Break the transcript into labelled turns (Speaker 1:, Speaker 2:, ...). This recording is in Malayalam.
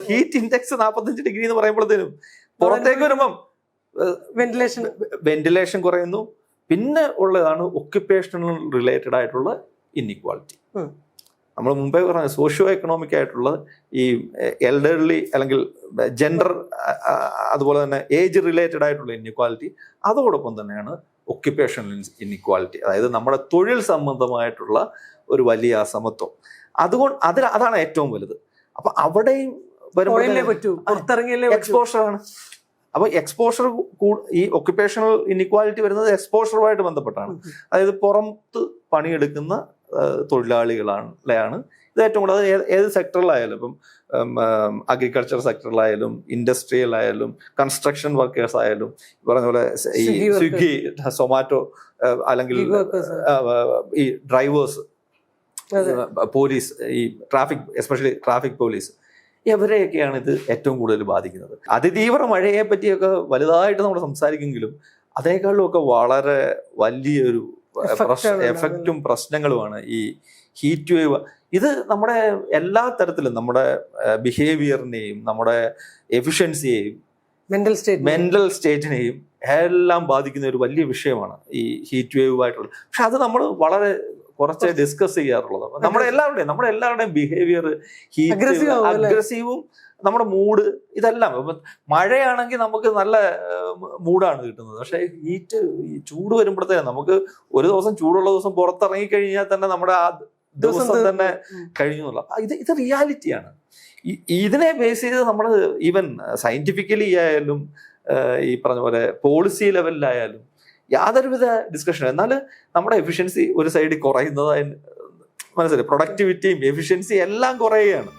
Speaker 1: ഹീറ്റ് ഇൻഡെക്സ് 45 ഡിഗ്രി എന്ന് പറയുമ്പോഴത്തേനും പുറത്തേക്ക് വരുമ്പം വെന്റിലേഷൻ കുറയുന്നു. പിന്നെ ഉള്ളതാണ് ഒക്യുപ്പേഷണൽ റിലേറ്റഡ് ആയിട്ടുള്ള ഇൻഇക്വാളിറ്റി. നമ്മൾ മുമ്പേ പറഞ്ഞ സോഷ്യോ എക്കണോമിക് ആയിട്ടുള്ള ഈ എൽഡർലി അല്ലെങ്കിൽ ജെൻഡർ, അതുപോലെ തന്നെ ഏജ് റിലേറ്റഡ് ആയിട്ടുള്ള ഇൻഇക്വാലിറ്റി, അതോടൊപ്പം തന്നെയാണ് ഒക്യുപ്പേഷണൽ ഇൻഇക്വാലിറ്റി, അതായത് നമ്മുടെ തൊഴിൽ സംബന്ധമായിട്ടുള്ള ഒരു വലിയ അസമത്വം. അതുകൊണ്ട് അതാണ് ഏറ്റവും വലുത്. അപ്പൊ അവിടെയും എക്സ്പോഷറാണ്. അപ്പൊ എക്സ്പോഷർ, ഈ ഒക്യുപ്പേഷണൽ ഇൻഇക്വാലിറ്റി വരുന്നത് എക്സ്പോഷറുമായിട്ട് ബന്ധപ്പെട്ടാണ്. അതായത് പുറത്ത് പണിയെടുക്കുന്ന തൊഴിലാളികളാണ് ഇത് ഏറ്റവും കൂടുതൽ. ഏത് സെക്ടറിലായാലും, ഇപ്പം അഗ്രികൾച്ചർ സെക്ടറിലായാലും, ഇൻഡസ്ട്രിയലായാലും, കൺസ്ട്രക്ഷൻ വർക്കേഴ്സ് ആയാലും, പറഞ്ഞ പോലെ ഈ സ്വിഗ്ഗി, സൊമാറ്റോ, അല്ലെങ്കിൽ ഈ ഡ്രൈവേഴ്സ്, പോലീസ്, ഈ ട്രാഫിക്, എസ്പെഷ്യലി ട്രാഫിക് പോലീസ്, ഇവരെയൊക്കെയാണ് ഇത് ഏറ്റവും കൂടുതൽ ബാധിക്കുന്നത്. അതിതീവ്ര മഴയെ പറ്റിയൊക്കെ വലുതായിട്ട് നമ്മൾ സംസാരിക്കുമെങ്കിലും അതിനേക്കാളും ഒക്കെ വളരെ വലിയൊരു എഫക്റ്റും പ്രശ്നങ്ങളുമാണ് ഈ ഹീറ്റ് വേവ്. ഇത് നമ്മുടെ എല്ലാ തരത്തിലും, നമ്മുടെ ബിഹേവിയറിനെയും നമ്മുടെ എഫിഷ്യൻസിയെയും മെന്റൽ സ്റ്റേറ്റിനെയും എല്ലാം ബാധിക്കുന്ന ഒരു വലിയ വിഷയമാണ് ഈ ഹീറ്റ് വേവുമായിട്ടുള്ളത്. പക്ഷെ അത് നമ്മൾ വളരെ കുറച്ച് ഡിസ്കസ് ചെയ്യാറുള്ളത്. നമ്മുടെ എല്ലാവരുടെയും ബിഹേവിയർ അഗ്രസീവും, നമ്മുടെ മൂഡ്, ഇതെല്ലാം. മഴയാണെങ്കിൽ നമുക്ക് നല്ല മൂഡാണ് കിട്ടുന്നത്. പക്ഷെ ചൂട് വരുമ്പോഴത്തേക്കും നമുക്ക് ഒരു ദിവസം, ചൂടുള്ള ദിവസം പുറത്തിറങ്ങി കഴിഞ്ഞാൽ തന്നെ നമ്മുടെ ആ ദിവസം തന്നെ കഴിഞ്ഞു എന്നുള്ള ഇത് റിയാലിറ്റിയാണ്. ഇതിനെ ബേസ് ചെയ്ത് നമ്മൾ ഈവൻ സയന്റിഫിക്കലി ആയാലും ഈ പറഞ്ഞ പോലെ പോളിസി ലെവലിലായാലും യാതൊരുവിധ ഡിസ്കഷൻ. എന്നാൽ നമ്മുടെ എഫിഷ്യൻസി ഒരു സൈഡിൽ കുറയുന്നത് മനസ്സിലായി, പ്രൊഡക്ടിവിറ്റിയും എഫിഷ്യൻസിയും എല്ലാം കുറയുകയാണ്.